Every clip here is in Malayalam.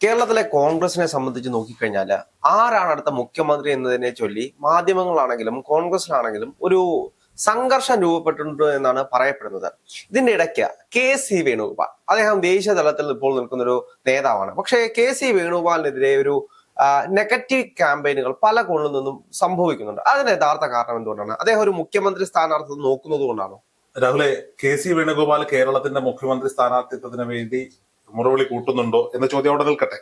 കേരളത്തിലെ കോൺഗ്രസിനെ സംബന്ധിച്ച് നോക്കിക്കഴിഞ്ഞാൽ ആരാണ് അടുത്ത മുഖ്യമന്ത്രി എന്നതിനെ ചൊല്ലി മാധ്യമങ്ങളാണെങ്കിലും കോൺഗ്രസിലാണെങ്കിലും ഒരു സംഘർഷം രൂപപ്പെട്ടിട്ടുണ്ട് എന്നാണ് പറയപ്പെടുന്നത്. ഇതിന്റെ ഇടയ്ക്ക് കെ.സി. വേണുഗോപാൽ അദ്ദേഹം ദേശീയ തലത്തിൽ ഇപ്പോൾ നിൽക്കുന്ന ഒരു നേതാവാണ്. പക്ഷേ കെ.സി. വേണുഗോപാലിനെതിരെ ഒരു നെഗറ്റീവ് ക്യാമ്പയിനുകൾ പല കോണിൽ നിന്നും സംഭവിക്കുന്നുണ്ട്. അതിന് യഥാർത്ഥ കാരണം എന്തുകൊണ്ടാണ്? അദ്ദേഹം ഒരു മുഖ്യമന്ത്രി സ്ഥാനാർത്ഥി നോക്കുന്നത് കൊണ്ടാണോ? രാഹുലെ, കെ.സി. വേണുഗോപാൽ കേരളത്തിന്റെ മുഖ്യമന്ത്രി സ്ഥാനാർത്ഥിത്വത്തിന് വേണ്ടി മുറവിളി കൂട്ടുന്നുണ്ടോ എന്ന ചോദ്യം അവിടെ നിൽക്കട്ടെ.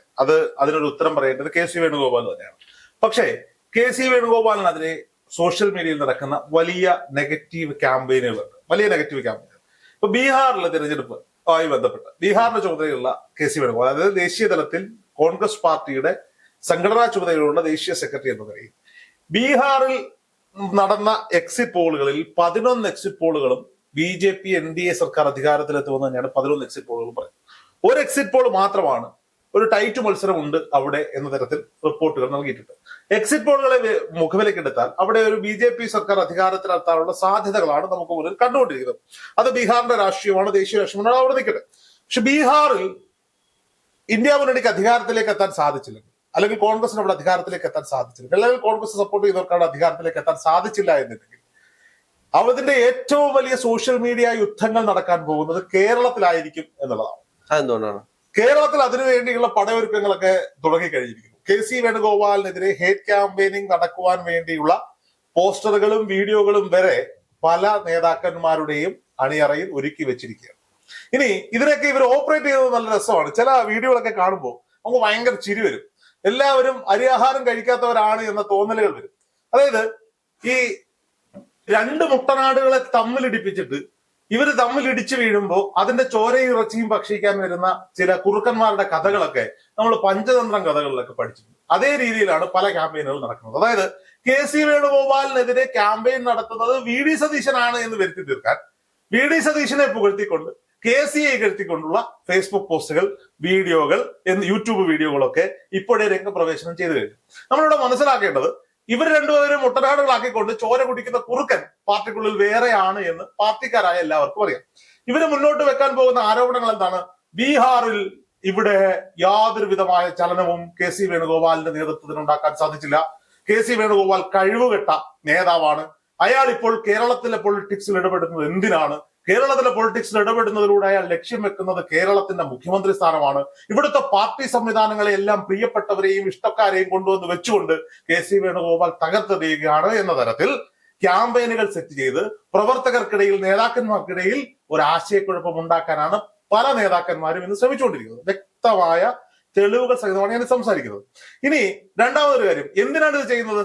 അതിനൊരു ഉത്തരം പറയേണ്ടത് കെ.സി. വേണുഗോപാൽ തന്നെയാണ്. പക്ഷേ കെ.സി. വേണുഗോപാലിനെതിരെ സോഷ്യൽ മീഡിയയിൽ നടക്കുന്ന വലിയ നെഗറ്റീവ് ക്യാമ്പയിനുകളുണ്ട്. ഇപ്പൊ ബീഹാറിലെ തിരഞ്ഞെടുപ്പ് ആയി ബന്ധപ്പെട്ട് ബീഹാറിന്റെ ചുമതലയുള്ള കെ.സി. വേണുഗോപാൽ, അതായത് ദേശീയ തലത്തിൽ കോൺഗ്രസ് പാർട്ടിയുടെ സംഘടനാ ചുമതലയുള്ള ദേശീയ സെക്രട്ടറി എന്ന നിലയിൽ ബീഹാറിൽ നടന്ന എക്സിറ്റ് പോളുകളിൽ 11 എക്സിറ്റ് പോളുകളും BJP NDA സർക്കാർ അധികാരത്തിലെത്തുമെന്ന് തന്നെയാണ് 11 എക്സിറ്റ് പോളുകളും പറയുന്നത്. ഒരു എക്സിറ്റ് പോൾ മാത്രമാണ് ഒരു ടൈറ്റ് മത്സരം ഉണ്ട് അവിടെ എന്ന തരത്തിൽ റിപ്പോർട്ടുകൾ നൽകിയിട്ടുണ്ട്. എക്സിറ്റ് പോളുകളെ മുഖവിലേക്കെടുത്താൽ അവിടെ ഒരു BJP സർക്കാർ അധികാരത്തിലെത്താനുള്ള സാധ്യതകളാണ് നമുക്ക് മുന്നിൽ കണ്ടുകൊണ്ടിരിക്കുന്നത്. അത് ബീഹാറിന്റെ രാഷ്ട്രീയമാണ്, ദേശീയ രാഷ്ട്രീയമാണ്, അവിടെ നിൽക്കട്ടെ. പക്ഷെ ബീഹാറിൽ ഇന്ത്യ മുന്നണിക്ക് അധികാരത്തിലേക്ക് എത്താൻ സാധിച്ചില്ലെങ്കിൽ, അല്ലെങ്കിൽ കോൺഗ്രസിന് അവിടെ അധികാരത്തിലേക്ക് എത്താൻ സാധിച്ചില്ല, അല്ലെങ്കിൽ കോൺഗ്രസ് സപ്പോർട്ട് ചെയ്തവർക്കാണ് അധികാരത്തിലേക്ക് എത്താൻ സാധിച്ചില്ല എന്നുണ്ടെങ്കിൽ അവരുടെ ഏറ്റവും വലിയ സോഷ്യൽ മീഡിയ യുദ്ധങ്ങൾ നടക്കാൻ പോകുന്നത് കേരളത്തിലായിരിക്കും എന്നുള്ളതാണ്. അതെന്തുകൊണ്ടാണ്? കേരളത്തിൽ അതിനുവേണ്ടിയുള്ള പടയൊരുക്കങ്ങളൊക്കെ തുടങ്ങിക്കഴിഞ്ഞിരിക്കുന്നു. കെ.സി. വേണുഗോപാലിനെതിരെ ഹേറ്റ് ക്യാമ്പയിനിങ് നടക്കുവാൻ വേണ്ടിയുള്ള പോസ്റ്ററുകളും വീഡിയോകളും വരെ പല നേതാക്കന്മാരുടെയും അണിയറയിൽ ഒരുക്കി വെച്ചിരിക്കുകയാണ്. ഇനി ഇതിനൊക്കെ ഇവർ ഓപ്പറേറ്റ് ചെയ്യുന്നത് നല്ല രസമാണ്. ചില വീഡിയോകളൊക്കെ കാണുമ്പോൾ നമുക്ക് ഭയങ്കര ചിരി വരും. എല്ലാവരും അരിയാഹാരം കഴിക്കാത്തവരാണ് എന്ന തോന്നലുകൾ വരും. അതായത് ഈ രണ്ട് മുട്ടനാടുകളെ തമ്മിലിടിപ്പിച്ചിട്ട് ഇവര് തമ്മിലിടിച്ചു വീഴുമ്പോൾ അതിന്റെ ചോരയും ഇറച്ചിയും ഭക്ഷിക്കാൻ വരുന്ന ചില കുറുക്കന്മാരുടെ കഥകളൊക്കെ നമ്മൾ പഞ്ചതന്ത്രം കഥകളിലൊക്കെ പഠിച്ചിട്ടുണ്ട്. അതേ രീതിയിലാണ് പല ക്യാമ്പയിനുകൾ നടക്കുന്നത്. അതായത് കെ.സി. വേണുഗോപാലിനെതിരെ ക്യാമ്പയിൻ നടത്തുന്നത് V.D. സതീശനാണ് എന്ന് വരുത്തി തീർക്കാൻ V.D. സതീശനെ പുകഴ്ത്തിക്കൊണ്ട് കെ.സി.യെ ഇകഴ്ത്തിക്കൊണ്ടുള്ള ഫേസ്ബുക്ക് പോസ്റ്റുകൾ, വീഡിയോകൾ, യൂട്യൂബ് വീഡിയോകളൊക്കെ ഇപ്പോഴേ രംഗപ്രവേശനം ചെയ്തു കഴിഞ്ഞു. നമ്മളിവിടെ മനസ്സിലാക്കേണ്ടത് ഇവർ രണ്ടുപേരും മുട്ടനാടുകളാക്കിക്കൊണ്ട് ചോര കുടിക്കുന്ന കുറുക്കൻ പാർട്ടിക്കുള്ളിൽ വേറെയാണ് എന്ന് പാർട്ടിക്കാരായ എല്ലാവർക്കും അറിയാം. ഇവര് മുന്നോട്ട് വെക്കാൻ പോകുന്ന ആരോപണങ്ങൾ എന്താണ്? ബീഹാറിൽ ഇവിടെ യാതൊരു വിധമായ ചലനവും കെ.സി. വേണുഗോപാലിന്റെ നേതൃത്വത്തിന് ഉണ്ടാക്കാൻ സാധിച്ചില്ല. കെ.സി. വേണുഗോപാൽ കഴിവുകെട്ട നേതാവാണ്. അയാൾ ഇപ്പോൾ കേരളത്തിലെ പൊളിറ്റിക്സിൽ ഇടപെടുന്നത് എന്തിനാണ്? കേരളത്തിലെ പൊളിറ്റിക്സിൽ ഇടപെടുന്നതിലൂടെ അയാൾ ലക്ഷ്യം വെക്കുന്നത് കേരളത്തിന്റെ മുഖ്യമന്ത്രി സ്ഥാനമാണ്. ഇവിടുത്തെ പാർട്ടി സംവിധാനങ്ങളെ എല്ലാം പ്രിയപ്പെട്ടവരെയും ഇഷ്ടക്കാരെയും കൊണ്ടുവന്ന് വെച്ചുകൊണ്ട് കെ.സി. വേണുഗോപാൽ തകർത്തെറിയുകയാണ് എന്ന തരത്തിൽ ക്യാമ്പയിനുകൾ സെറ്റ് ചെയ്ത് പ്രവർത്തകർക്കിടയിൽ, നേതാക്കന്മാർക്കിടയിൽ ഒരു ആശയക്കുഴപ്പം ഉണ്ടാക്കാനാണ് പല നേതാക്കന്മാരും ഇന്ന് ശ്രമിച്ചുകൊണ്ടിരിക്കുന്നത്. വ്യക്തമായ തെളിവുകൾ സഹിതമാണ് ഞാൻ സംസാരിക്കുന്നത്. ഇനി രണ്ടാമതൊരു കാര്യം, എന്തിനാണ് ഇത് ചെയ്യുന്നത്?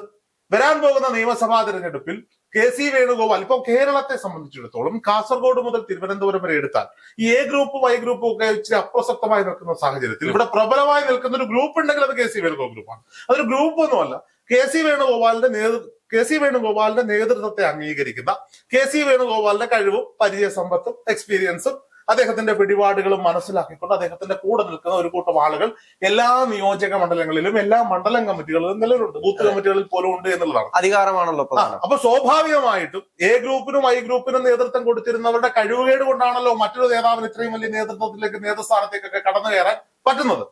വരാൻ പോകുന്ന നിയമസഭാ തെരഞ്ഞെടുപ്പിൽ കെ.സി. വേണുഗോപാൽ ഇപ്പോൾ കേരളത്തെ സംബന്ധിച്ചിടത്തോളം കാസർഗോഡ് മുതൽ തിരുവനന്തപുരം വരെ എടുത്താൽ ഈ എ ഗ്രൂപ്പും ഐ ഗ്രൂപ്പും ഒക്കെ ഇച്ചിരി അപ്രസക്തമായി നിൽക്കുന്ന സാഹചര്യത്തിൽ ഇവിടെ പ്രബലമായി നിൽക്കുന്ന ഒരു ഗ്രൂപ്പ് ഉണ്ടെങ്കിൽ അത് കെ.സി. വേണുഗോപാൽ ഗ്രൂപ്പാണ്. അതൊരു ഗ്രൂപ്പ് ഒന്നുമല്ല. കെ.സി. വേണുഗോപാലിന്റെ നേതൃത്വത്തെ അംഗീകരിക്കുന്ന, കെ.സി. വേണുഗോപാലിന്റെ കഴിവും പരിചയസമ്പത്തും എക്സ്പീരിയൻസും അദ്ദേഹത്തിന്റെ പിടിപാടുകളും മനസ്സിലാക്കിക്കൊണ്ട് അദ്ദേഹത്തിന്റെ കൂടെ നിൽക്കുന്ന ഒരു കൂട്ടം ആളുകൾ എല്ലാ നിയോജക മണ്ഡലങ്ങളിലും, എല്ലാ മണ്ഡലം കമ്മിറ്റികളിലും നിലവിലുണ്ട്, ബൂത്ത് കമ്മിറ്റികളിൽ പോലും ഉണ്ട് എന്നുള്ളതാണ്. അധികാരമാണല്ലോ. അപ്പൊ സ്വാഭാവികമായിട്ടും എ ഗ്രൂപ്പിനും ഐ ഗ്രൂപ്പിനും നേതൃത്വം കൊടുത്തിരുന്നവരുടെ കഴിവുകേട് കൊണ്ടാണല്ലോ മറ്റൊരു നേതാവിന് ഇത്രയും വലിയ നേതൃത്വത്തിലേക്ക്, നേതൃസ്ഥാനത്തേക്കൊക്കെ കടന്നു കയറാൻ പറ്റുന്നത്.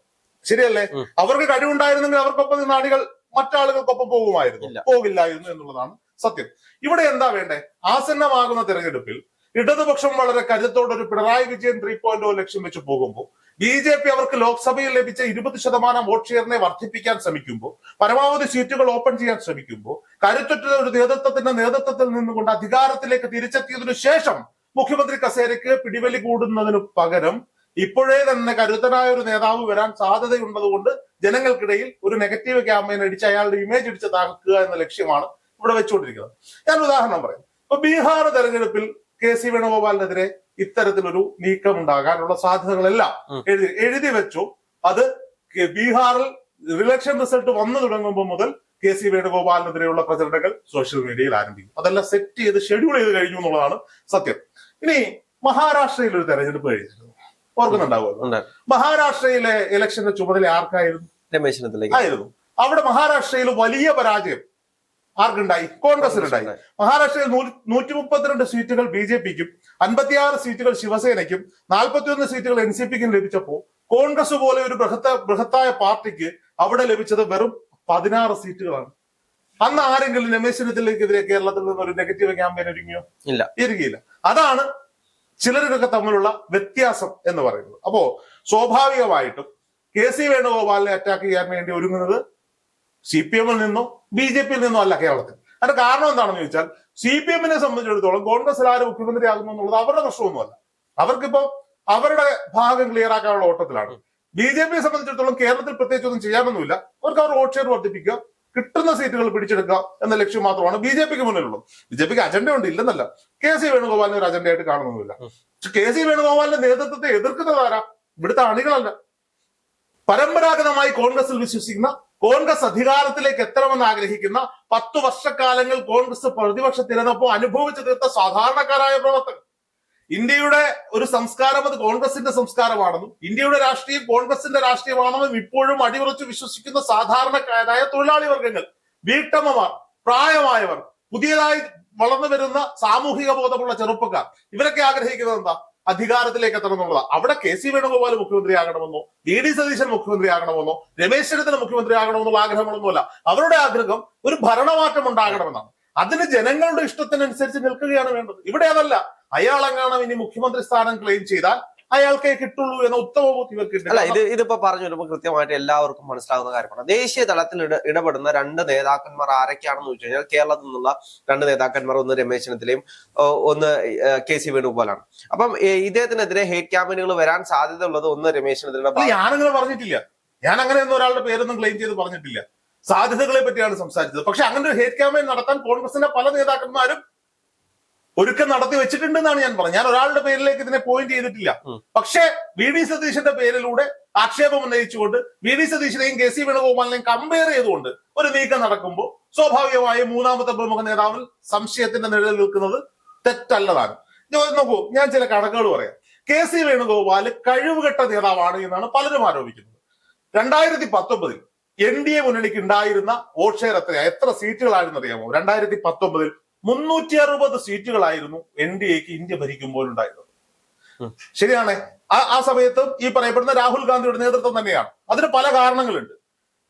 ശരിയല്ലേ? അവർക്ക് കഴിവുണ്ടായിരുന്നെങ്കിൽ അവർക്കൊപ്പം നിന്ന അണികൾ മറ്റാളുകൾക്കൊപ്പം പോകില്ലായിരുന്നു എന്നുള്ളതാണ് സത്യം. ഇവിടെ എന്താ വേണ്ടേ? ആസന്നമാകുന്ന തെരഞ്ഞെടുപ്പിൽ ഇടതുപക്ഷം വളരെ കരുത്തോടൊരു പിണറായി വിജയൻ 3.0 ലക്ഷ്യം വെച്ച് പോകുമ്പോൾ BJP അവർക്ക് ലോക്സഭയിൽ ലഭിച്ച 20% വോട്ട് ഷെയറിനെ വർദ്ധിപ്പിക്കാൻ ശ്രമിക്കുമ്പോൾ, പരമാവധി സീറ്റുകൾ ഓപ്പൺ ചെയ്യാൻ ശ്രമിക്കുമ്പോൾ, കരുത്തുറ്റ ഒരു നേതൃത്വത്തിൽ നിന്നുകൊണ്ട് അധികാരത്തിലേക്ക് തിരിച്ചെത്തിയതിനു ശേഷം മുഖ്യമന്ത്രി കസേരയ്ക്ക് പിടിവലി കൂടുന്നതിന് പകരം ഇപ്പോഴേ തന്നെ കരുത്തനായ ഒരു നേതാവ് വരാൻ സാധ്യതയുള്ളതുകൊണ്ട് ജനങ്ങൾക്കിടയിൽ ഒരു നെഗറ്റീവ് ക്യാമ്പയിൻ അടിച്ച് അയാളുടെ ഇമേജ് ഇടിച്ച് താക്കുക എന്ന ലക്ഷ്യമാണ് ഇവിടെ വെച്ചുകൊണ്ടിരിക്കുന്നത്. ഞാൻ ഉദാഹരണം പറയാം. ഇപ്പൊ ബീഹാർ തെരഞ്ഞെടുപ്പിൽ കെ.സി. വേണുഗോപാലിനെതിരെ ഇത്തരത്തിലൊരു നീക്കം ഉണ്ടാകാനുള്ള സാധ്യതകളെല്ലാം എഴുതി വെച്ചു. അത് ബീഹാറിൽ ഇലക്ഷൻ റിസൾട്ട് വന്നു തുടങ്ങുമ്പോൾ മുതൽ കെ.സി. വേണുഗോപാലിനെതിരെയുള്ള പ്രചരണങ്ങൾ സോഷ്യൽ മീഡിയയിൽ ആരംഭിക്കും. അതെല്ലാം സെറ്റ് ചെയ്ത് ഷെഡ്യൂൾ ചെയ്ത് കഴിഞ്ഞു എന്നുള്ളതാണ് സത്യം. ഇനി മഹാരാഷ്ട്രയിൽ ഒരു തെരഞ്ഞെടുപ്പ് കഴിഞ്ഞിരുന്നു, ഓർക്കുന്നുണ്ടാവുമല്ലോ. മഹാരാഷ്ട്രയിലെ ഇലക്ഷന്റെ ചുമതല ആർക്കായിരുന്നു? രമേശ് ചെന്നിത്തല ആയിരുന്നു. അവിടെ മഹാരാഷ്ട്രയിൽ വലിയ പരാജയം ആർക്കുണ്ടായി? കോൺഗ്രസിനുണ്ടായി. മഹാരാഷ്ട്രയിൽ 132 സീറ്റുകൾ BJPക്കും 56 സീറ്റുകൾ ശിവസേനയ്ക്കും 41 സീറ്റുകൾ NCPക്കും ലഭിച്ചപ്പോൾ കോൺഗ്രസ് പോലെ ഒരു ബൃഹത്തായ പാർട്ടിക്ക് അവിടെ ലഭിച്ചത് വെറും 16 സീറ്റുകളാണ്. അന്ന് ആരെങ്കിലും രമേശ് ചെന്നിത്തലയ്ക്കെതിരെ കേരളത്തിൽ നിന്ന് ഒരു നെഗറ്റീവ് ക്യാമ്പയിൻ ഒരുങ്ങിയോ? ഇല്ല, ഇരിക്കില്ല. അതാണ് ചിലരൊക്കെ തമ്മിലുള്ള വ്യത്യാസം എന്ന് പറയുന്നത്. അപ്പോ സ്വാഭാവികമായിട്ടും കെ.സി. വേണുഗോപാലിനെ അറ്റാക്ക് ചെയ്യാൻ വേണ്ടി ഒരുങ്ങുന്നത് CPM-ൽ നിന്നോ BJP-യിൽ നിന്നോ അല്ല കേരളത്തിൽ. അതിന്റെ കാരണം എന്താണെന്ന് ചോദിച്ചാൽ CPM-നെ സംബന്ധിച്ചിടത്തോളം കോൺഗ്രസ് ആര് മുഖ്യമന്ത്രിയാകുന്നു എന്നുള്ളത് അവരുടെ പ്രശ്നമൊന്നുമല്ല. അവർക്കിപ്പോ അവരുടെ ഭാഗം ക്ലിയർ ആക്കാനുള്ള ഓട്ടത്തിലാണ്. BJP-യെ സംബന്ധിച്ചിടത്തോളം കേരളത്തിൽ പ്രത്യേകിച്ച് ഒന്നും ചെയ്യാനൊന്നുമില്ല. അവർക്ക് അവർ വോട്ട് ഷെയർ വർദ്ധിപ്പിക്കുക, കിട്ടുന്ന സീറ്റുകൾ പിടിച്ചെടുക്കുക എന്ന ലക്ഷ്യം മാത്രമാണ് BJP-ക്ക് മുന്നിലുള്ളത്. BJP-ക്ക് അജണ്ട ഉണ്ട്, ഇല്ലെന്നല്ല. കെ.സി. വേണുഗോപാലിനെ ഒരു അജണ്ടയായിട്ട് കാണുന്നൊന്നുമില്ല. പക്ഷെ കെ.സി. വേണുഗോപാലിന്റെ നേതൃത്വത്തെ എതിർക്കുന്നതാരാ? ഇവിടുത്തെ അണികളല്ല. പരമ്പരാഗതമായി കോൺഗ്രസിൽ വിശ്വസിക്കുന്ന, കോൺഗ്രസ് അധികാരത്തിലേക്ക് എത്തണമെന്ന് ആഗ്രഹിക്കുന്ന, 10 വർഷക്കാലങ്ങൾ കോൺഗ്രസ് പ്രതിപക്ഷത്തിരുന്നപ്പോൾ അനുഭവിച്ചു തീർത്ത സാധാരണക്കാരായ പ്രവർത്തകർ. ഇന്ത്യയുടെ ഒരു സംസ്കാരം അത് കോൺഗ്രസിന്റെ സംസ്കാരമാണെന്നും ഇന്ത്യയുടെ രാഷ്ട്രീയം കോൺഗ്രസിന്റെ രാഷ്ട്രീയമാണെന്നും ഇപ്പോഴും അടിയുറച്ച് വിശ്വസിക്കുന്ന സാധാരണക്കാരായ തൊഴിലാളി വർഗങ്ങൾ, വീട്ടമ്മമാർ, പ്രായമായവർ, പുതിയതായി വളർന്നു വരുന്ന സാമൂഹിക ബോധമുള്ള ചെറുപ്പക്കാർ, ഇവരൊക്കെ ആഗ്രഹിക്കുന്നത് എന്താ? അധികാരത്തിലേക്ക് എത്തണം എന്നുള്ളതാണ്. അവിടെ കെ.സി. വേണുഗോപാൽ മുഖ്യമന്ത്രിയാകണമെന്നോ, വി.ഡി. സതീശൻ മുഖ്യമന്ത്രിയാകണമെന്നോ, രമേശ് ചെന്നിത്തല മുഖ്യമന്ത്രിയാകണമെന്നുള്ള ആഗ്രഹങ്ങളൊന്നുമല്ല. അവരുടെ ആഗ്രഹം ഒരു ഭരണമാറ്റം ഉണ്ടാകണമെന്നാണ്. അതിന് ജനങ്ങളുടെ ഇഷ്ടത്തിനനുസരിച്ച് നിൽക്കുകയാണ് വേണ്ടത്. ഇവിടെ അതല്ല. അയാളെങ്ങാനും ഇനി മുഖ്യമന്ത്രി സ്ഥാനം ക്ലെയിം ചെയ്താൽ അയാൾക്കേ കിട്ടുള്ളൂ എന്ന ഉത്തമ ബോധ്യം ഇവർക്ക്. അല്ല, ഇതിപ്പോ പറഞ്ഞു വരുമ്പോൾ കൃത്യമായിട്ട് എല്ലാവർക്കും മനസ്സിലാവുന്ന കാര്യമാണ്. ദേശീയ തലത്തിൽ ഇടപെടുന്ന 2 നേതാക്കന്മാർ ആരൊക്കെയാണെന്ന് വെച്ച് കഴിഞ്ഞാൽ കേരളത്തിൽ നിന്നുള്ള 2 നേതാക്കന്മാർ, ഒന്ന് രമേശ് ചെന്നിത്തലയും ഒന്ന് കെ.സി. വേണുഗോപാലാണ്. അപ്പം ഇദ്ദേഹത്തിനെതിരെ ഹേറ്റ് ക്യാമ്പയിനുകൾ വരാൻ സാധ്യത ഉള്ളത് ഒന്ന് രമേശ് ചെന്നിത്തല. ഞാനങ്ങനെ പറഞ്ഞിട്ടില്ല. ഞാൻ അങ്ങനെയൊന്നും ഒരാളുടെ പേരൊന്നും ക്ലെയിം ചെയ്ത് പറഞ്ഞിട്ടില്ല. സാധ്യതകളെ പറ്റിയാണ് സംസാരിച്ചത്. പക്ഷെ അങ്ങനെ ഒരു ഹേറ്റ് ക്യാമ്പയിൻ നടത്താൻ കോൺഗ്രസിന്റെ പല നേതാക്കന്മാരും ഒരുക്കം നടത്തി വെച്ചിട്ടുണ്ടെന്നാണ് ഞാൻ പറഞ്ഞത്. ഞാൻ ഒരാളുടെ പേരിലേക്ക് ഇതിനെ പോയിന്റ് ചെയ്തിട്ടില്ല. പക്ഷേ വി.ഡി. സതീശന്റെ പേരിലൂടെ ആക്ഷേപം ഉന്നയിച്ചുകൊണ്ട് വി.ഡി. സതീശനെയും കെ.സി. വേണുഗോപാലിനെയും കമ്പയർ ചെയ്തുകൊണ്ട് ഒരു നീക്കം നടക്കുമ്പോൾ സ്വാഭാവികമായും മൂന്നാമത്തെ പ്രമുഖ നേതാവിൽ സംശയത്തിന്റെ നിഴലിൽ നിൽക്കുന്നത് തെറ്റല്ലതാണ്. നോക്കൂ, ഞാൻ ചില കണക്കുകൾ പറയാം. കെ.സി. വേണുഗോപാൽ കഴിവുകെട്ട നേതാവാണ് എന്നാണ് പലരും ആരോപിക്കുന്നത്. 2019 NDA മുന്നണിക്ക് ഉണ്ടായിരുന്ന വോട്ട് ഷെയർ എത്ര സീറ്റുകളായിരുന്നു അറിയാമോ? 2019 360 സീറ്റുകളായിരുന്നു NDAക്ക് ഇന്ത്യ ഭരിക്കുമ്പോൾ ഉണ്ടായിരുന്നത്. ശരിയാണ്. ആ സമയത്തും ഈ പറയപ്പെടുന്ന രാഹുൽ ഗാന്ധിയുടെ നേതൃത്വം തന്നെയാണ്. അതിന് പല കാരണങ്ങളുണ്ട്.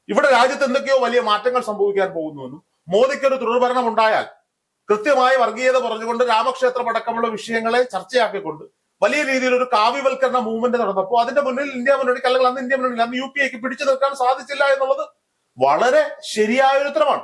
ഇവിടെ രാജ്യത്ത് എന്തൊക്കെയോ വലിയ മാറ്റങ്ങൾ സംഭവിക്കാൻ പോകുന്നുവെന്നും മോദിക്കൊരു തുടർഭരണം ഉണ്ടായാൽ കൃത്യമായി വർഗീയത പറഞ്ഞുകൊണ്ട് രാമക്ഷേത്രം അടക്കമുള്ള വിഷയങ്ങളെ ചർച്ചയാക്കിക്കൊണ്ട് വലിയ രീതിയിൽ ഒരു കാവ്യവൽക്കരണ മൂവ്മെന്റ് നടന്നപ്പോൾ അതിന്റെ മുന്നിൽ ഇന്ത്യ മുന്നണിക്ക്, അല്ലെങ്കിൽ അന്ന് ഇന്ത്യ മുന്നണി, അന്ന് UPAക്ക് പിടിച്ചു നിൽക്കാൻ സാധിച്ചില്ല എന്നുള്ളത് വളരെ ശരിയായ ഒരു ഉത്തരമാണ്.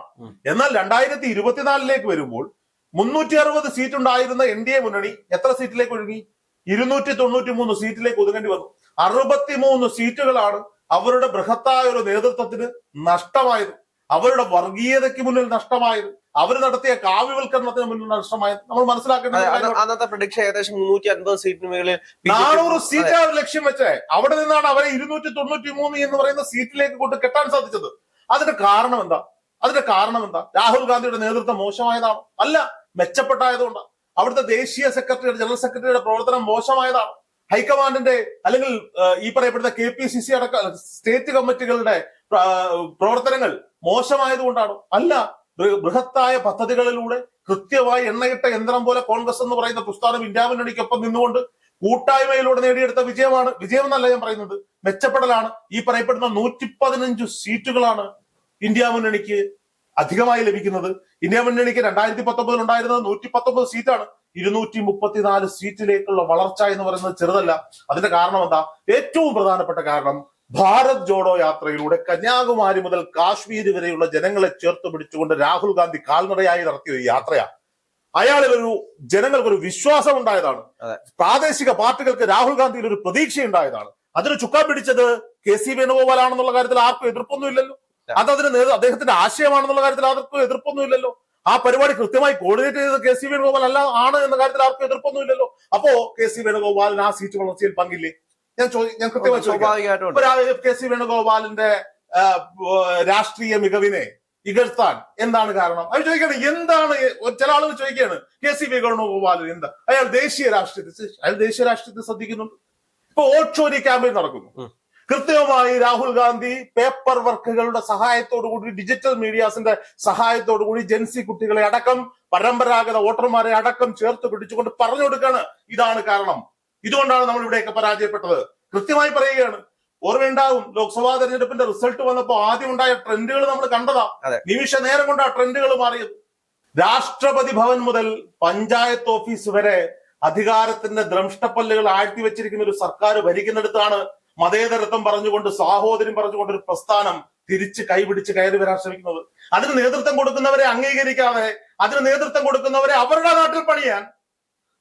എന്നാൽ 2024 വരുമ്പോൾ 360 സീറ്റ് ഉണ്ടായിരുന്ന NDA മുന്നണി എത്ര സീറ്റിലേക്ക് ഒഴുകി? 293 സീറ്റിലേക്ക് ഒതുങ്ങേണ്ടി വന്നു. 63 സീറ്റുകളാണ് അവരുടെ ബൃഹത്തായ ഒരു നേതൃത്വത്തിന് നഷ്ടമായത്, അവരുടെ വർഗീയതയ്ക്ക് മുന്നിൽ നഷ്ടമായത്, അവർ നടത്തിയ കാവ്യവൽക്കരണത്തിന് മുന്നിൽ നഷ്ടമായത്. നമ്മൾ മനസ്സിലാക്കേണ്ടത് അന്നത്തെ പ്രഡിക്ഷൻ ഏകദേശം 350 സീറ്റിന് മുകളിൽ 400 സീറ്റ് അവർ ലക്ഷ്യം വെച്ചേ. അവിടെ നിന്നാണ് അവരെ 293 എന്ന് പറയുന്ന സീറ്റിലേക്ക് കൊണ്ട് കെട്ടാൻ സാധിച്ചത്. അതിന്റെ കാരണം എന്താ? രാഹുൽ ഗാന്ധിയുടെ നേതൃത്വം മോശമായതാണോ? അല്ല, മെച്ചപ്പെട്ടായതുകൊണ്ടാണ്. അവിടുത്തെ ദേശീയ സെക്രട്ടറിയുടെ, ജനറൽ സെക്രട്ടറിയുടെ പ്രവർത്തനം മോശമായതാണ്. ഹൈക്കമാൻഡിന്റെ അല്ലെങ്കിൽ ഈ പറയപ്പെടുന്ന KPCC അടക്കം സ്റ്റേറ്റ് കമ്മിറ്റികളുടെ പ്രവർത്തനങ്ങൾ മോശമായതുകൊണ്ടാണോ? അല്ല, ബൃഹത്തായ പദ്ധതികളിലൂടെ കൃത്യമായി എണ്ണയിട്ട യന്ത്രം പോലെ കോൺഗ്രസ് എന്ന് പറയുന്ന പ്രസ്ഥാനം ഇന്ത്യ മുന്നണിക്കൊപ്പം നിന്നുകൊണ്ട് കൂട്ടായ്മയിലൂടെ നേടിയെടുത്ത വിജയം എന്നല്ല ഞാൻ പറയുന്നത്, മെച്ചപ്പെടലാണ്. ഈ പറയപ്പെടുന്ന 115 സീറ്റുകളാണ് ഇന്ത്യ മുന്നണിക്ക് അധികമായി ലഭിക്കുന്നത്. ഇന്ത്യ മുന്നണിക്ക് 2019 ഉണ്ടായിരുന്നത് 119 സീറ്റാണ്. 234 സീറ്റിലേക്കുള്ള വളർച്ച എന്ന് പറയുന്നത് ചെറുതല്ല. അതിന്റെ കാരണം എന്താ? ഏറ്റവും പ്രധാനപ്പെട്ട കാരണം ഭാരത് ജോഡോ യാത്രയിലൂടെ കന്യാകുമാരി മുതൽ കാശ്മീർ വരെയുള്ള ജനങ്ങളെ ചേർത്ത് പിടിച്ചുകൊണ്ട് രാഹുൽ ഗാന്ധി കാൽനടയായി നടത്തിയ ഒരു യാത്രയാണ്. അയാളിൽ ജനങ്ങൾക്കൊരു വിശ്വാസം ഉണ്ടായതാണ്. പ്രാദേശിക പാർട്ടികൾക്ക് രാഹുൽ ഗാന്ധിയിൽ ഒരു പ്രതീക്ഷ ഉണ്ടായതാണ്. അതിന് ചുക്കാൻ പിടിച്ചത് കെ.സി. വേണുഗോപാലാണെന്നുള്ള കാര്യത്തിൽ ആർക്കും എതിർപ്പൊന്നുമില്ലല്ലോ. അദ്ദേഹത്തിന്റെ ആശയമാണെന്നുള്ള കാര്യത്തിൽ ആർക്കും എതിർപ്പൊന്നുമില്ലല്ലോ. ആ പരിപാടി കൃത്യമായി കോർഡിനേറ്റ് ചെയ്തത് കെ.സി. വേണുഗോപാൽ ആണ് എന്ന കാര്യത്തിൽ ആർക്കും എതിർപ്പൊന്നുമില്ലല്ലോ. അപ്പോ കെ.സി. വേണുഗോപാലിന് ആ സീറ്റ് വളർച്ചയിൽ പങ്കില്ലേ? ഞാൻ കൃത്യമായി ചോദിക്കാം. കെ.സി. വേണുഗോപാലിന്റെ രാഷ്ട്രീയ മികവിനെ ഇകഴ്ത്താൻ എന്താണ് കാരണം? അത് ചോദിക്കണം. എന്താണ് ചില ആളുകൾ ചോദിക്കുകയാണ്, കെ.സി. വേണുഗോപാൽ എന്താ, അയാൾ ദേശീയ രാഷ്ട്രീയത്തെ ശ്രദ്ധിക്കുന്നുണ്ട്. ഇപ്പൊ വോട്ട് ചോരി ക്യാമ്പയിൻ നടക്കുന്നു. കൃത്യമായി രാഹുൽ ഗാന്ധി പേപ്പർ വർക്കുകളുടെ സഹായത്തോടുകൂടി, ഡിജിറ്റൽ മീഡിയാസിന്റെ സഹായത്തോടുകൂടി ജെൻസി കുട്ടികളെ അടക്കം, പരമ്പരാഗത വോട്ടർമാരെ അടക്കം ചേർത്ത് പിടിച്ചുകൊണ്ട് പറഞ്ഞു കൊടുക്കാണ് ഇതാണ് കാരണം, ഇതുകൊണ്ടാണ് നമ്മൾ ഇവിടെയൊക്കെ പരാജയപ്പെട്ടത്. കൃത്യമായി പറയുകയാണ്. ഓർമ്മയുണ്ടാവും ലോക്സഭാ തെരഞ്ഞെടുപ്പിന്റെ റിസൾട്ട് വന്നപ്പോ ആദ്യം ഉണ്ടായ ട്രെൻഡുകൾ നമ്മൾ കണ്ടതാ. അതെ. നിമിഷ നേരം കൊണ്ട് ആ ട്രെൻഡുകൾ മാറിയത്. രാഷ്ട്രപതി ഭവൻ മുതൽ പഞ്ചായത്ത് ഓഫീസ് വരെ അധികാരത്തിന്റെ ദ്രംഷ്ടപ്പല്ലുകൾ ആഴ്ത്തിവെച്ചിരിക്കുന്ന ഒരു സർക്കാർ ഭരിക്കുന്നിടത്താണ് മതേതരത്വം പറഞ്ഞുകൊണ്ട് സാഹോദര്യം പറഞ്ഞുകൊണ്ട് ഒരു പ്രസ്ഥാനം തിരിച്ച് കൈപിടിച്ച് കയറി വരാൻ ശ്രമിക്കുന്നത്. അതിന് നേതൃത്വം കൊടുക്കുന്നവരെ അംഗീകരിക്കാതെ, അതിന് നേതൃത്വം കൊടുക്കുന്നവരെ അവരുടെ നാട്ടിൽ പണിയാൻ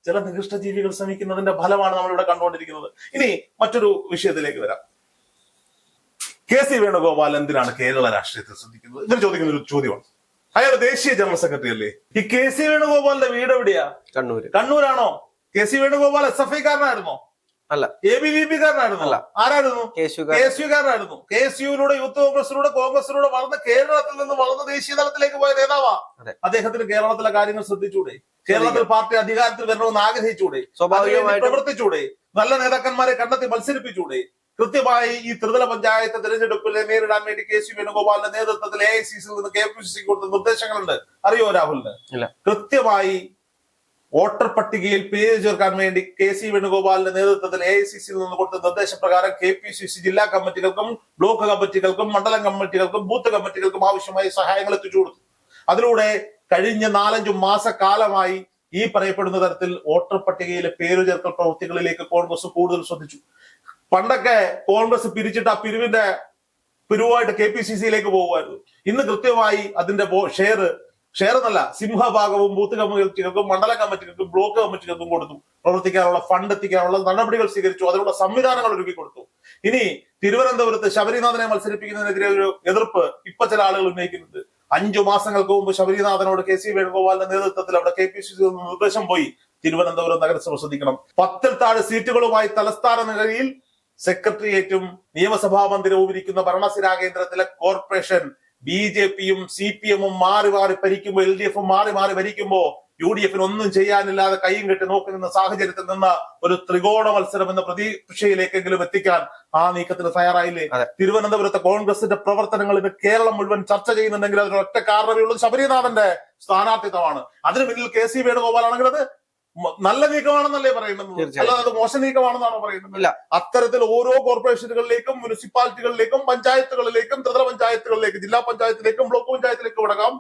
ചില നികൃഷ്ട ജീവികൾ ശ്രമിക്കുന്നതിന്റെ ഫലമാണ് നമ്മളിവിടെ കണ്ടുകൊണ്ടിരിക്കുന്നത്. ഇനി മറ്റൊരു വിഷയത്തിലേക്ക് വരാം. കെ സി വേണുഗോപാൽ എന്തിനാണ് കേരള രാഷ്ട്രീയത്തിൽ ശ്രദ്ധിക്കുന്നത്? ഇവർ ചോദിക്കുന്ന ഒരു ചോദ്യമാണ്. അയാൾ ദേശീയ ജനറൽ സെക്രട്ടറി അല്ലേ? ഈ കെ സി വേണുഗോപാലിന്റെ വീട് എവിടെയാ? കണ്ണൂരാണോ? കെ സി വേണുഗോപാൽ SFI കാരനായിരുന്നോ? അല്ല. ABVP കാരനായിരുന്നല്ല. ആരായിരുന്നു? KSU കാരനായിരുന്നു. KSUവിലൂടെ യൂത്ത് കോൺഗ്രസിലൂടെ വളർന്ന കേരളത്തിൽ നിന്ന് വളർന്ന ദേശീയ തലത്തിലേക്ക് പോയ നേതാവാ. അദ്ദേഹത്തിന് കേരളത്തിലെ കാര്യങ്ങൾ ശ്രദ്ധിച്ചൂടെ? കേരളത്തിൽ പാർട്ടി അധികാരത്തിൽ വരണമെന്ന് ആഗ്രഹിച്ചൂടെ? സ്വാഭാവികമായി പ്രവർത്തിച്ചൂടെ? നല്ല നേതാക്കന്മാരെ കണ്ടെത്തി മത്സരിപ്പിച്ചൂടെ? കൃത്യമായി ഈ ത്രിതല പഞ്ചായത്ത് തെരഞ്ഞെടുപ്പിൽ നേരിടാൻ വേണ്ടി കെ സി വേണുഗോപാലിന്റെ നേതൃത്വത്തിൽ AICCയിൽ നിന്ന് KPCC കൊടുത്ത നിർദ്ദേശങ്ങളുണ്ട്. അറിയോ രാഹുലിന്? കൃത്യമായി വോട്ടർ പട്ടികയിൽ പേര് ചേർക്കാൻ വേണ്ടി കെ സി വേണുഗോപാലിന്റെ നേതൃത്വത്തിൽ AICCയിൽ നിന്ന് കൊടുത്ത നിർദ്ദേശപ്രകാരം KPCC ജില്ലാ കമ്മിറ്റികൾക്കും ബ്ലോക്ക് കമ്മിറ്റികൾക്കും മണ്ഡലം കമ്മിറ്റികൾക്കും ബൂത്ത് കമ്മിറ്റികൾക്കും ആവശ്യമായ സഹായങ്ങൾ എത്തിച്ചു കൊടുത്തു. അതിലൂടെ കഴിഞ്ഞ 4-5 മാസക്കാലമായി ഈ പറയപ്പെടുന്ന തരത്തിൽ വോട്ടർ പട്ടികയിലെ പേര് ചേർക്കൽ പ്രവൃത്തികളിലേക്ക് കോൺഗ്രസ് കൂടുതൽ ശ്രദ്ധിച്ചു. പണ്ടൊക്കെ കോൺഗ്രസ് പിരിച്ചിട്ട് ആ പിരിവായിട്ട് KPCCയിലേക്ക് പോകുമായിരുന്നു. ഇന്ന് കൃത്യമായി അതിന്റെ ഷെയർ എന്നല്ല, സിംഹഭാഗവും ബൂത്ത് കമ്മിറ്റികൾക്കും മണ്ഡലം കമ്മിറ്റികൾക്കും ബ്ലോക്ക് കമ്മിറ്റികൾക്കും കൊടുത്തു. പ്രവർത്തിക്കാനുള്ള ഫണ്ട് എത്തിക്കാനുള്ള നടപടികൾ സ്വീകരിച്ചു. അതിനുള്ള സംവിധാനങ്ങൾ ഒരുക്കി കൊടുത്തു. ഇനി തിരുവനന്തപുരത്ത് ശബരിനാഥനെ മത്സരിപ്പിക്കുന്നതിനെതിരെ ഒരു എതിർപ്പ് ഇപ്പൊ ചില ആളുകൾ ഉന്നയിക്കുന്നുണ്ട്. 5 മാസങ്ങൾക്ക് മുമ്പ് ശബരിനാഥനോട് കെ സി വേണുഗോപാലിന്റെ നേതൃത്വത്തിൽ അവിടെ KPCC നിർദ്ദേശം പോയി, തിരുവനന്തപുരം നഗരസഭ ശ്രദ്ധിക്കണം. 10-ൽ താഴെ സീറ്റുകളുമായി തലസ്ഥാന നഗരിയിൽ സെക്രട്ടേറിയറ്റും നിയമസഭാ മന്ദിരവും ഇരിക്കുന്ന ഭരണസിരാ കേന്ദ്രത്തിലെ കോർപ്പറേഷൻ BJPയും CPMും മാറി മാറി ഭരിക്കുമ്പോ, LDFും മാറി മാറി ഭരിക്കുമ്പോ UDFിന് ഒന്നും ചെയ്യാനില്ലാതെ കൈയും കെട്ടി നോക്കി നിന്ന സാഹചര്യത്തിൽ നിന്ന് ഒരു ത്രികോണ മത്സരം എന്ന പ്രതീക്ഷയിലേക്കെങ്കിലും എത്തിക്കാൻ ആ നീക്കത്തിന് തയ്യാറായില്ലേ? തിരുവനന്തപുരത്തെ കോൺഗ്രസിന്റെ പ്രവർത്തനങ്ങൾ കേരളം മുഴുവൻ ചർച്ച ചെയ്യുന്നുണ്ടെങ്കിൽ അതിന് ഒറ്റ കാരണമേ ഉള്ളത് ശബരിനാഥന്റെ സ്ഥാനാർത്ഥിത്വമാണ്. അതിന് പിന്നിൽ കെ സി വേണുഗോപാൽ ആണെങ്കിൽ അത് നല്ല നീക്കമാണെന്നല്ലേ പറയുന്നത്, അല്ലാതെ അത് മോശം നീക്കമാണെന്നാണോ പറയുന്നത്? അത്തരത്തിൽ ഓരോ കോർപ്പറേഷനുകളിലേക്കും മുനിസിപ്പാലിറ്റികളിലേക്കും പഞ്ചായത്തുകളിലേക്കും ത്രിതല പഞ്ചായത്തുകളിലേക്കും ജില്ലാ പഞ്ചായത്തിലേക്കും ബ്ലോക്ക് പഞ്ചായത്തിലേക്കും അടക്കം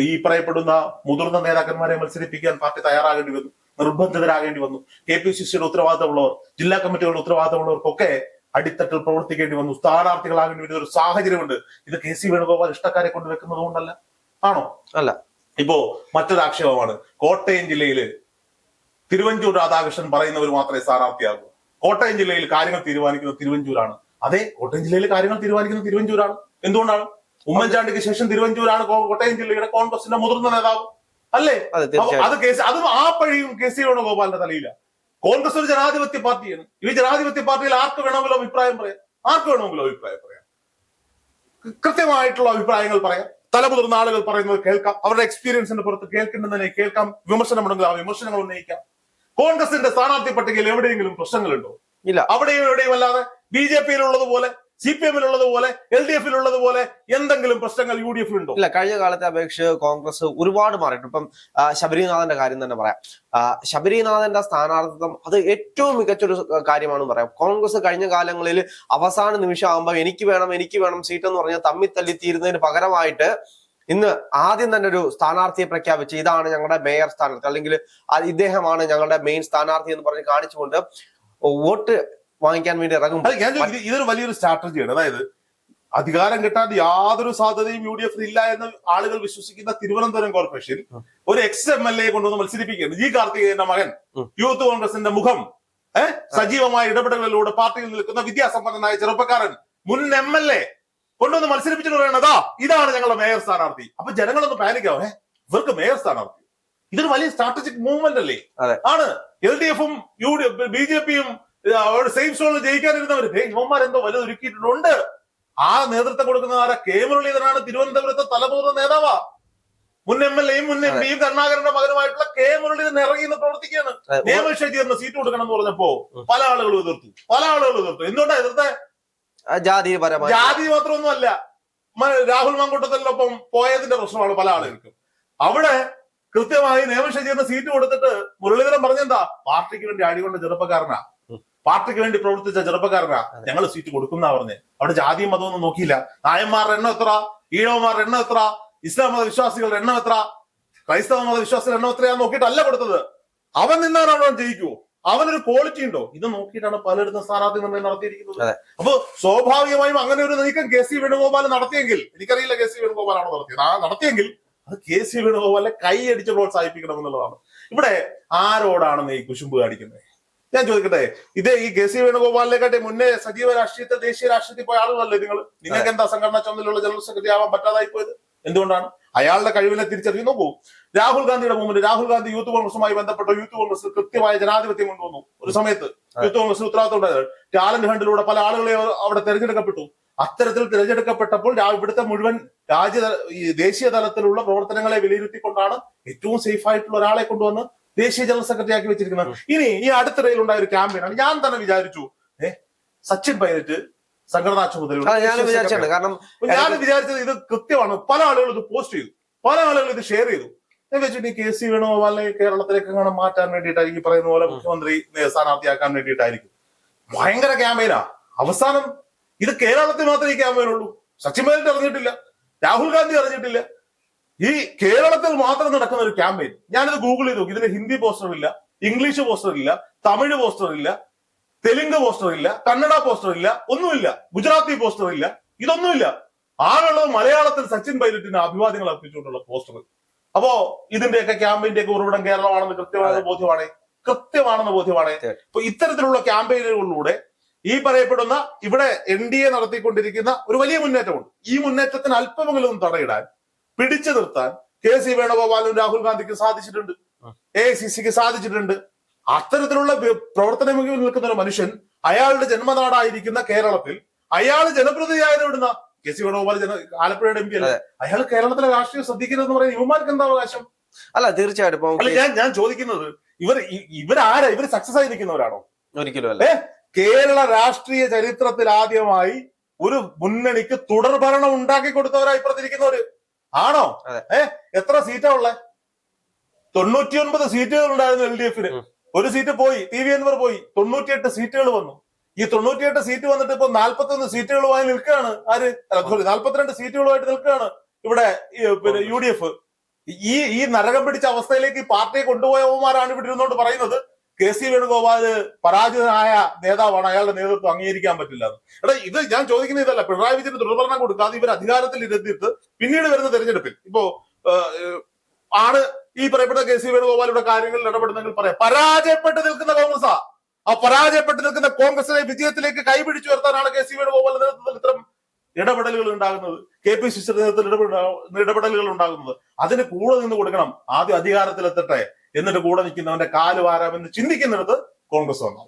ഈ പറയപ്പെടുന്ന മുതിർന്ന നേതാക്കന്മാരെ മത്സരിപ്പിക്കാൻ പാർട്ടി തയ്യാറാകേണ്ടി വന്നു, നിർബന്ധിതരാകേണ്ടി വന്നു. KPCCയുടെ ഉത്തരവാദിത്തമുള്ളവർ, ജില്ലാ കമ്മിറ്റികളുടെ ഉത്തരവാദിത്തമുള്ളവർക്കൊക്കെ അടിത്തട്ടിൽ പ്രവർത്തിക്കേണ്ടി വന്നു, സ്ഥാനാർത്ഥികളാകേണ്ടി വരുന്ന ഒരു സാഹചര്യമുണ്ട്. ഇത് കെ സി വേണുഗോപാൽ ഇഷ്ടക്കാരെ കൊണ്ട് വെക്കുന്നത് കൊണ്ടല്ല, ആണോ? അല്ല. ഇപ്പോ മറ്റൊരു ആക്ഷേപമാണ്, കോട്ടയം ജില്ലയില് തിരുവഞ്ചൂർ രാധാകൃഷ്ണൻ പറയുന്നവർ മാത്രമേ സ്ഥാനാർത്ഥിയാകൂ. കോട്ടയം ജില്ലയിൽ കാര്യങ്ങൾ തീരുമാനിക്കുന്നത് തിരുവഞ്ചൂരാണ്. അതെ, കോട്ടയം ജില്ലയിൽ കാര്യങ്ങൾ തീരുമാനിക്കുന്നത് തിരുവഞ്ചൂരാണ്. എന്തുകൊണ്ടാണ്? ഉമ്മൻചാണ്ടിക്ക് ശേഷം തിരുവഞ്ചൂരാണ് കോട്ടയം ജില്ലയുടെ കോൺഗ്രസിന്റെ മുതിർന്ന നേതാവ്, അല്ലേ? അത് ആ പഴിയും കെ സി വേണുഗോപാലിന്റെ തലയില്ല. കോൺഗ്രസ് ഒരു ജനാധിപത്യ പാർട്ടിയാണ്. ഈ ജനാധിപത്യ പാർട്ടിയിൽ ആർക്ക് വേണമെങ്കിലും അഭിപ്രായം പറയാം, കൃത്യമായിട്ടുള്ള അഭിപ്രായങ്ങൾ പറയാം. തലമുതിർന്ന ആളുകൾ പറയുന്നത് കേൾക്കാം, അവരുടെ എക്സ്പീരിയൻസിന്റെ പുറത്ത് കേൾക്കേണ്ടതിനെ കേൾക്കാം, വിമർശനമുണ്ടെങ്കിൽ ആ വിമർശനങ്ങൾ ഉന്നയിക്കാം. കോൺഗ്രസിന്റെ സ്ഥാനാർത്ഥി പട്ടികയിൽ എവിടെയെങ്കിലും പ്രശ്നങ്ങളുണ്ടോ? ഇല്ല. അവിടെയും എവിടെയും അല്ലാതെ BJPയിലുള്ളതുപോലെ CPMിലുള്ളതുപോലെ LDFിലുള്ളതുപോലെ എന്തെങ്കിലും പ്രശ്നങ്ങൾ UDFിലുണ്ടോ? ഇല്ല. കഴിഞ്ഞ കാലത്തെ അപേക്ഷിച്ച് കോൺഗ്രസ് ഒരുപാട് മാറിയിട്ടുണ്ട്. ഇപ്പം ശബരിനാഥന്റെ കാര്യം തന്നെ പറയാം. ശബരിനാഥന്റെ സ്ഥാനാർത്ഥിത്വം അത് ഏറ്റവും മികച്ചൊരു കാര്യമാണെന്ന് പറയാം. കോൺഗ്രസ് കഴിഞ്ഞ കാലങ്ങളിൽ അവസാന നിമിഷം ആകുമ്പോൾ എനിക്ക് വേണം സീറ്റ് എന്ന് പറഞ്ഞാൽ തമ്മിൽ തല്ലിത്തീരുന്നതിന് പകരമായിട്ട് ഇന്ന് ആദ്യം തന്നെ ഒരു സ്ഥാനാർത്ഥിയെ പ്രഖ്യാപിച്ച് ഇതാണ് ഞങ്ങളുടെ മേയർ സ്ഥാനാർത്ഥി, അല്ലെങ്കിൽ ഇദ്ദേഹമാണ് ഞങ്ങളുടെ മെയിൻ സ്ഥാനാർത്ഥി എന്ന് പറഞ്ഞ് കാണിച്ചുകൊണ്ട് വോട്ട് വാങ്ങിക്കാൻ വേണ്ടി ഇറങ്ങും. ഇതൊരു വലിയൊരു സ്ട്രാറ്റജിയാണ്. അതായത് അധികാരം കിട്ടാൻ യാതൊരു സാധ്യതയും UDF ഇല്ല എന്ന് ആളുകൾ വിശ്വസിക്കുന്ന തിരുവനന്തപുരം കോർപ്പറേഷൻ ഒരു MLA കൊണ്ടുവന്ന് മത്സരിപ്പിക്കുകയാണ്. G. കാർത്തികേയന്റെ മകൻ, യൂത്ത് കോൺഗ്രസിന്റെ മുഖം, സജീവമായ ഇടപെടലുകളിലൂടെ പാർട്ടിയിൽ നിൽക്കുന്ന വിദ്യാസമ്പന്നനായ ചെറുപ്പക്കാരൻ, മുൻ MLA കൊണ്ടുവന്ന് മത്സരിപ്പിച്ചിട്ട് പറയണതാ ഇതാണ് ഞങ്ങളുടെ മേയർ സ്ഥാനാർത്ഥി. അപ്പൊ ജനങ്ങളൊന്ന് പാനിക്കാവേ, ഇവർക്ക് മേയർ സ്ഥാനാർത്ഥി. ഇതൊരു വലിയ സ്ട്രാറ്റജിക് മൂവ്മെന്റ് അല്ലേ? ആണ്. LDFും BJPയും സെയിം സ്റ്റോണിൽ ജയിക്കാനിരുന്നവര് ഇവന്മാരെന്തോ വലുത് ഒരുക്കിയിട്ടുണ്ട്. ആ നേതൃത്വം കൊടുക്കുന്ന ആരാ? കെ മുരളീധരനാണ് തിരുവനന്തപുരത്തെ തലമുതിർന്ന നേതാവാ. മുൻ MLAയും മുൻ MPയും കരുണാകരന്റെ മകനുമായിട്ടുള്ള കെ മുരളീധരൻ ഇറങ്ങി പ്രവർത്തിക്കുകയാണ്. നിയമശേഖീകരണ സീറ്റ് കൊടുക്കണം എന്ന് പറഞ്ഞപ്പോ പല ആളുകളും എതിർത്തു. എന്തുകൊണ്ടാ എതിർത്തെ? ജാതി മാത്രമൊന്നുമല്ല, രാഹുൽ മാങ്കൂട്ടത്തിനൊപ്പം പോയതിന്റെ പ്രശ്നമാണ് പല ആളുകൾക്കും. അവിടെ കൃത്യമായി നിയമശേഖീകരണ സീറ്റ് കൊടുത്തിട്ട് മുരളീധരൻ പറഞ്ഞെന്താ, പാർട്ടിക്ക് വേണ്ടി അടികൊണ്ട ചെറുപ്പക്കാരനാ, പാർട്ടിക്ക് വേണ്ടി പ്രവർത്തിച്ച ചെറുപ്പക്കാരനാ ഞങ്ങൾ സീറ്റ് കൊടുക്കുന്ന പറഞ്ഞ്. അവിടെ ജാതിയും മതമൊന്നും നോക്കിയില്ല. നായന്മാരുടെ എണ്ണം എത്ര, ഈഴവന്മാരുടെ എണ്ണം എത്ര, ഇസ്ലാം മത വിശ്വാസികളുടെ എണ്ണം എത്ര, ക്രൈസ്തവ മത വിശ്വാസികളുടെ എണ്ണം എത്രയാന്ന് നോക്കിയിട്ടല്ല കൊടുത്തത്. അവൻ നിന്നാണ് അവിടെ ജയിക്കുവോ? അവനൊരു ക്വാളിറ്റി ഉണ്ടോ? ഇത് നോക്കിയിട്ടാണ് പലയിടത്തും സ്ഥാനാർത്ഥി നിർണ്ണയം നടത്തിയിരിക്കുന്നത്. അപ്പൊ സ്വാഭാവികമായും അങ്ങനെ ഒരു നീക്കം കെ സി വേണുഗോപാൽ നടത്തിയെങ്കിൽ, എനിക്കറിയില്ല കെ സി വേണുഗോപാലാണോ നടത്തിയെങ്കിൽ അത് കെ സി വേണുഗോപാലെ കൈയടിച്ച് പ്രോത്സാഹിപ്പിക്കണം എന്നുള്ളതാണ്. ഇവിടെ ആരോടാണ് ഈ കുശുമ്പ് കാണിക്കുന്നത്? ഞാൻ ചോദിക്കട്ടെ, ഇത് ഈ കെ സി വേണുഗോപാലിനെക്കാട്ടെ മുന്നേ സജീവ രാഷ്ട്രീയത്തിൽ, ദേശീയ രാഷ്ട്രീയത്തിൽ പോയ ആളുകളല്ലേ നിങ്ങൾ? നിങ്ങൾക്ക് എന്താ സംഘടനാ ചുമതലയുള്ള ജനറൽ സെക്രട്ടറി ആവാൻ പറ്റാതായി പോയത്? എന്തുകൊണ്ടാണ്? അയാളുടെ കഴിവിനെ തിരിച്ചറിയുന്നു. നോക്കൂ, രാഹുൽ ഗാന്ധിയുടെ മൂവ്മെന്റ്, രാഹുൽ ഗാന്ധി യൂത്ത് കോൺഗ്രസുമായി ബന്ധപ്പെട്ട് യൂത്ത് കോൺഗ്രസ് കൃത്യമായ ജനാധിപത്യം കൊണ്ടുവന്നു. ഒരു സമയത്ത് യൂത്ത് കോൺഗ്രസ് ഉത്തരവാദിത്തം ഉണ്ടായത്. ടാലന്റ് ഹണ്ടിലൂടെ പല ആളുകളെ അവിടെ തെരഞ്ഞെടുക്കപ്പെട്ടു. അത്തരത്തിൽ തിരഞ്ഞെടുക്കപ്പെട്ടപ്പോൾ ഇവിടുത്തെ മുഴുവൻ ദേശീയ തലത്തിലുള്ള പ്രവർത്തനങ്ങളെ വിലയിരുത്തിക്കൊണ്ടാണ് ഏറ്റവും സേഫ് ആയിട്ടുള്ള ഒരാളെ കൊണ്ടുവന്ന് ദേശീയ ജനറൽ സെക്രട്ടറി ആക്കി വെച്ചിരിക്കുന്നത്. ഇനി ഈ അടുത്തിടയിൽ ഉണ്ടായ ഒരു ക്യാമ്പയിനാണ്. ഞാൻ തന്നെ വിചാരിച്ചു സച്ചിൻ പൈലറ്റ് സംഘടനാ ചുമതല, ഞാൻ വിചാരിച്ചത് ഇത് കൃത്യമാണ്. പല ആളുകൾ ഇത് പോസ്റ്റ് ചെയ്തു, പല ആളുകൾ ഇത് ഷെയർ ചെയ്തു. ഞാൻ വെച്ചിട്ട് കെ സി വേണുഗോപാലിനെ കേരളത്തിലേക്ക് അങ്ങനെ മാറ്റാൻ വേണ്ടിയിട്ടായിരിക്കും, പറയുന്ന പോലെ മുഖ്യമന്ത്രി സ്ഥാനാർത്ഥിയാക്കാൻ വേണ്ടിയിട്ടായിരിക്കും. ഭയങ്കര ക്യാമ്പയിനാ. അവസാനം ഇത് കേരളത്തിൽ മാത്രമേ ഈ ക്യാമ്പയിൻ ഉള്ളൂ. സച്ചിൻ പൈലറ്റ് അറിഞ്ഞിട്ടില്ല, രാഹുൽ ഗാന്ധി അറിഞ്ഞിട്ടില്ല. ഈ കേരളത്തിൽ മാത്രം നടക്കുന്ന ഒരു ക്യാമ്പയിൻ. ഞാനിത് ഗൂഗിൾ ചെയ്ത് നോക്കി. ഇതിന് ഹിന്ദി പോസ്റ്റർ ഇല്ല, ഇംഗ്ലീഷ് പോസ്റ്റർ ഇല്ല, തമിഴ് പോസ്റ്റർ ഇല്ല, തെലുങ്ക് പോസ്റ്റർ ഇല്ല, കന്നഡ പോസ്റ്റർ ഇല്ല, ഒന്നുമില്ല, ഗുജറാത്തി പോസ്റ്റർ ഇല്ല, ഇതൊന്നുമില്ല. ആളുള്ളത് മലയാളത്തിൽ സച്ചിൻ പൈലറ്റിന് അഭിവാദ്യങ്ങൾ അർപ്പിച്ചുകൊണ്ടുള്ള പോസ്റ്റർ. അപ്പോ ഇതിന്റെയൊക്കെ ക്യാമ്പയിന്റെ ഒക്കെ ഉറവിടം കേരളമാണെന്ന് കൃത്യമാണെന്ന് ബോധ്യമാണ്. അപ്പൊ ഇത്തരത്തിലുള്ള ക്യാമ്പയിനുകളിലൂടെ ഈ പറയപ്പെടുന്ന ഇവിടെ NDA നടത്തിക്കൊണ്ടിരിക്കുന്ന ഒരു വലിയ മുന്നേറ്റമുണ്ട്. ഈ മുന്നേറ്റത്തിന് അല്പമെങ്കിലും തടയിടാൻ, പിടിച്ചു നിർത്താൻ കെ സി വേണുഗോപാലിനും രാഹുൽ ഗാന്ധിക്ക് സാധിച്ചിട്ടുണ്ട്, AICCക്ക് സാധിച്ചിട്ടുണ്ട്. അത്തരത്തിലുള്ള പ്രവർത്തന മികവിൽ നിൽക്കുന്ന ഒരു മനുഷ്യൻ, അയാളുടെ ജന്മനാടായിരിക്കുന്ന കേരളത്തിൽ അയാൾ ജനപ്രതിനിധിയായത് ഇവിടുന്ന കെ സി വേണുഗോപാൽ ആലപ്പുഴയുടെ MP അല്ലേ? അയാൾ കേരളത്തിലെ രാഷ്ട്രീയം ശ്രദ്ധിക്കുന്നതെന്ന് പറയുന്നത് യുവമാർക്ക് എന്താ അവകാശം? അല്ല, തീർച്ചയായിട്ടും. അല്ല, ഞാൻ ചോദിക്കുന്നത് ഇവരാരാ? ഇവർ സക്സസ് ആയി നിൽക്കുന്നവരാണോ? ഒരിക്കലും അല്ല. കേരള രാഷ്ട്രീയ ചരിത്രത്തിൽ ആദ്യമായി ഒരു മുന്നണിക്ക് തുടർഭരണം ഉണ്ടാക്കി കൊടുത്തവരായി ഇപ്പുറത്തിരിക്കുന്നവര് ആണോ? എത്ര സീറ്റാ ഉള്ളത്? 99 സീറ്റുകൾ ഉണ്ടായിരുന്നു LDF-ന്. ഒരു സീറ്റ് പോയി, TV അൻവർ പോയി. 98 സീറ്റുകൾ വന്നു. ഈ 98 സീറ്റ് വന്നിട്ട് ഇപ്പൊ 41 സീറ്റുകളുമായി നിൽക്കുകയാണ്. 42 സീറ്റുകളുമായിട്ട് നിൽക്കുകയാണ് ഇവിടെ പിന്നെ UDF. ഈ നരകം പിടിച്ച അവസ്ഥയിലേക്ക് ഈ പാർട്ടിയെ കൊണ്ടുപോയവന്മാരാണ് ഇവിടെ ഇരുന്നുകൊണ്ട് പറയുന്നത് കെ സി വേണുഗോപാല് പരാജിതനായ നേതാവാണ്, അയാളുടെ നേതൃത്വം അംഗീകരിക്കാൻ പറ്റില്ല. ഇത് ഞാൻ ചോദിക്കുന്ന ഇതല്ല. പിണറായി വിജയന് തുടർഭരണം കൊടുക്കാതെ ഇവർ അധികാരത്തിൽ ഇരുന്നിട്ട് പിന്നീട് വരുന്ന തെരഞ്ഞെടുപ്പിൽ ഇപ്പോ ആണ് ഈ പറയപ്പെട്ട കെ സി വേണുഗോപാലിയുടെ കാര്യങ്ങളിൽ ഇടപെടുന്നെങ്കിൽ പറയാം. പരാജയപ്പെട്ട് നിൽക്കുന്ന കോൺഗ്രസാ. ആ പരാജയപ്പെട്ട് നിൽക്കുന്ന കോൺഗ്രസിനെ വിജയത്തിലേക്ക് കൈപിടിച്ചു വരുത്താനാണ് കെ സി വേണുഗോപാലിന്റെ നേതൃത്വത്തിൽ ഇത്തരം ഇടപെടലുകൾ ഉണ്ടാകുന്നത്, KPCC നേതൃത്വത്തിൽ ഇടപെടലുകൾ ഉണ്ടാകുന്നത്. അതിന് കൂടെ നിന്ന് കൊടുക്കണം. ആദ്യം അധികാരത്തിലെത്തട്ടെ, എന്നിട്ട് കൂടെ നിൽക്കുന്നവന്റെ കാല് വാരാമെന്ന് ചിന്തിക്കുന്നിടത്ത് കോൺഗ്രസ് വന്നു.